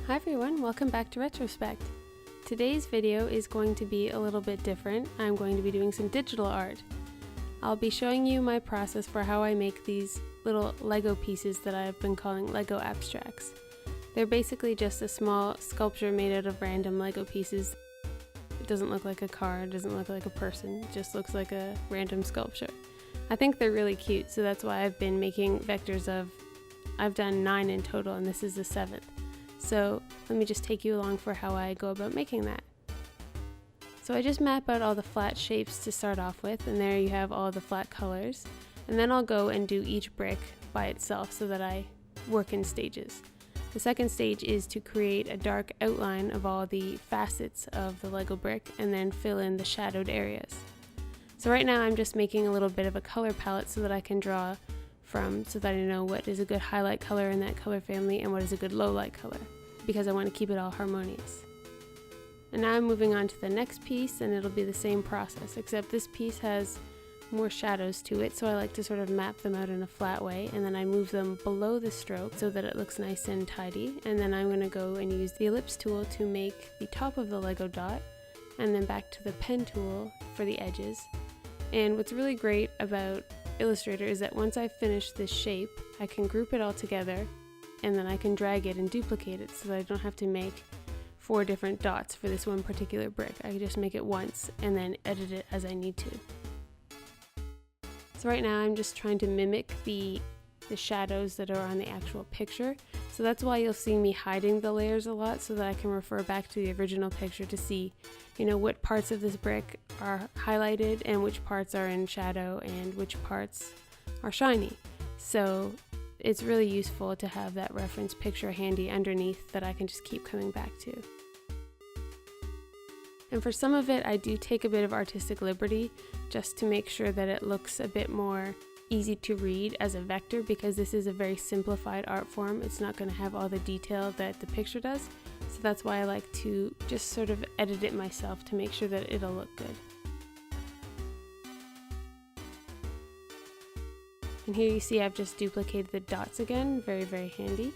Hi everyone, welcome back to Retrospect. Today's video is going to be a little bit different. I'm going to be doing some digital art. I'll be showing you my process for how I make these little Lego pieces that I've been calling Lego abstracts. They're basically just a small sculpture made out of random Lego pieces. It doesn't look like a car, it doesn't look like a person, it just looks like a random sculpture. I think they're really cute, so that's why I've been making vectors of, I've done 9 in total and this is the 7th. So let me just take you along for how I go about making that. So I just map out all the flat shapes to start off with, and there you have all the flat colors. And then I'll go and do each brick by itself so that I work in stages. The second stage is to create a dark outline of all the facets of the Lego brick and then fill in the shadowed areas. So right now I'm just making a little bit of a color palette so that I can draw from, so that I know what is a good highlight color in that color family and what is a good low light color, because I want to keep it all harmonious. And now I'm moving on to the next piece, and it'll be the same process, except this piece has more shadows to it, so I like to sort of map them out in a flat way, and then I move them below the stroke so that it looks nice and tidy, and then I'm going to go and use the ellipse tool to make the top of the Lego dot, and then back to the pen tool for the edges. And what's really great about Illustrator is that once I finish this shape, I can group it all together and then I can drag it and duplicate it so that I don't have to make 4 different dots for this one particular brick. I can just make it once and then edit it as I need to. So right now I'm just trying to mimic the shadows that are on the actual picture. So that's why you'll see me hiding the layers a lot, so that I can refer back to the original picture to see, what parts of this brick are highlighted and which parts are in shadow and which parts are shiny. So it's really useful to have that reference picture handy underneath that I can just keep coming back to. And for some of it I do take a bit of artistic liberty just to make sure that it looks a bit more easy to read as a vector, because this is a very simplified art form. It's not going to have all the detail that the picture does, so that's why I like to just sort of edit it myself to make sure that it'll look good. And here you see I've just duplicated the dots again, very handy.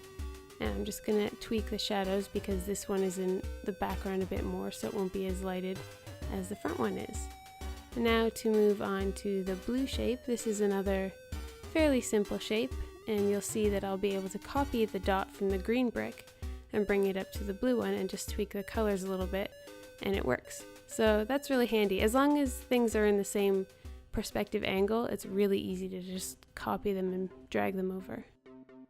And I'm just going to tweak the shadows because this one is in the background a bit more, so it won't be as lighted as the front one is. And now to move on to the blue shape, this is another fairly simple shape, and you'll see that I'll be able to copy the dot from the green brick and bring it up to the blue one and just tweak the colors a little bit, and it works. So that's really handy. As long as things are in the same perspective angle, it's really easy to just copy them and drag them over.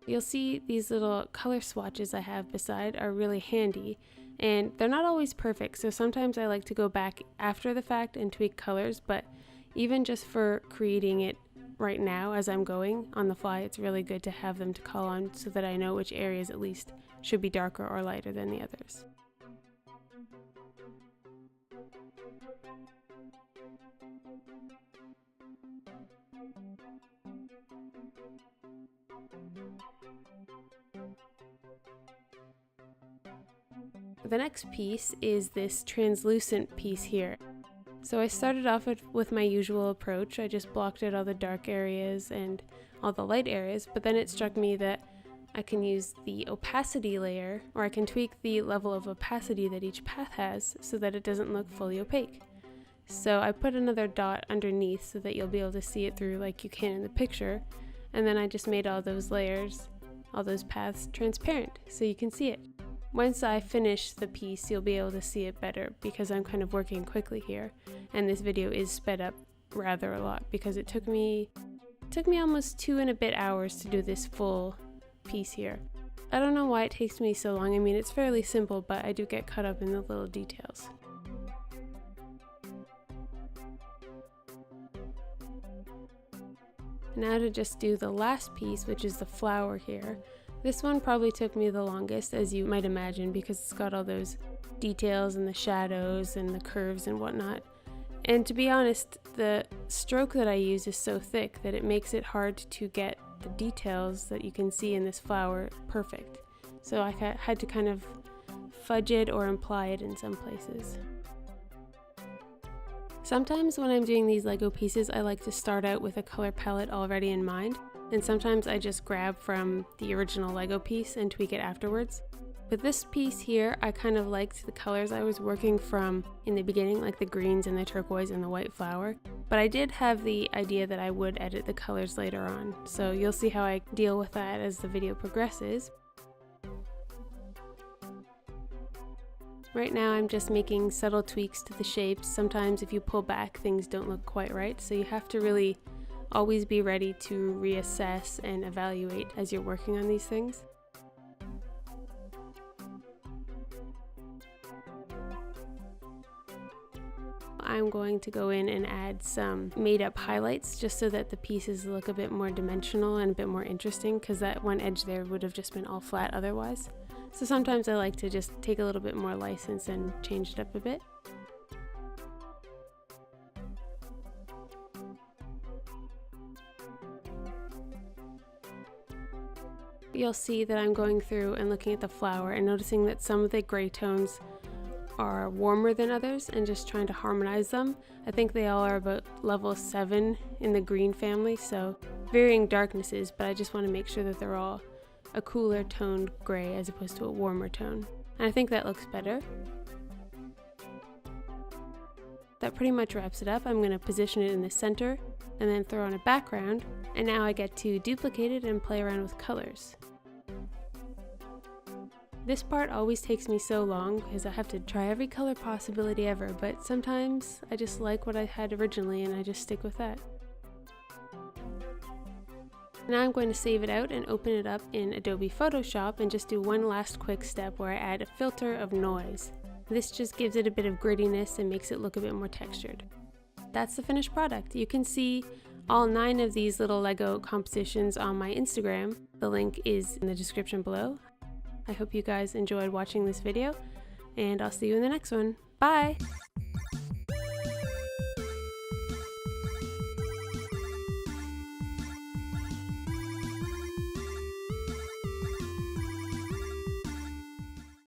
You'll see these little color swatches I have beside are really handy, and they're not always perfect, so sometimes I like to go back after the fact and tweak colors, but even just for creating it right now as I'm going on the fly, it's really good to have them to call on so that I know which areas at least should be darker or lighter than the others. The next piece is this translucent piece here. So I started off with my usual approach. I just blocked out all the dark areas and all the light areas, but then it struck me that I can use the opacity layer, or I can tweak the level of opacity that each path has so that it doesn't look fully opaque. So I put another dot underneath so that you'll be able to see it through like you can in the picture, and then I just made all those layers, all those paths transparent so you can see it. Once I finish the piece, you'll be able to see it better because I'm kind of working quickly here, and this video is sped up rather a lot because it took me almost 2 and a bit hours to do this full piece here. I don't know why it takes me so long. I mean, it's fairly simple, but I do get caught up in the little details. Now to just do the last piece, which is the flower here. This one probably took me the longest, as you might imagine, because it's got all those details and the shadows and the curves and whatnot. And to be honest, the stroke that I use is so thick that it makes it hard to get the details that you can see in this flower perfect. So I had to kind of fudge it or imply it in some places. Sometimes when I'm doing these Lego pieces, I like to start out with a color palette already in mind, and sometimes I just grab from the original Lego piece and tweak it afterwards. With this piece here, I kind of liked the colors I was working from in the beginning, like the greens and the turquoise and the white flower. But I did have the idea that I would edit the colors later on, so you'll see how I deal with that as the video progresses. Right now I'm just making subtle tweaks to the shapes. Sometimes if you pull back, things don't look quite right, so you have to really always be ready to reassess and evaluate as you're working on these things. I'm going to go in and add some made-up highlights just so that the pieces look a bit more dimensional and a bit more interesting, because that one edge there would have just been all flat otherwise. So sometimes I like to just take a little bit more license and change it up a bit. You'll see that I'm going through and looking at the flower and noticing that some of the gray tones are warmer than others and just trying to harmonize them. I think they all are about level 7 in the green family, so varying darknesses, but I just want to make sure that they're all a cooler toned gray as opposed to a warmer tone. And I think that looks better. That pretty much wraps it up. I'm going to position it in the center and then throw on a background, and now I get to duplicate it and play around with colors. This part always takes me so long because I have to try every color possibility ever, but sometimes I just like what I had originally and I just stick with that. Now I'm going to save it out and open it up in Adobe Photoshop and just do one last quick step where I add a filter of noise. This just gives it a bit of grittiness and makes it look a bit more textured. That's the finished product. You can see all 9 of these little Lego compositions on my Instagram. The link is in the description below. I hope you guys enjoyed watching this video, and I'll see you in the next one. Bye!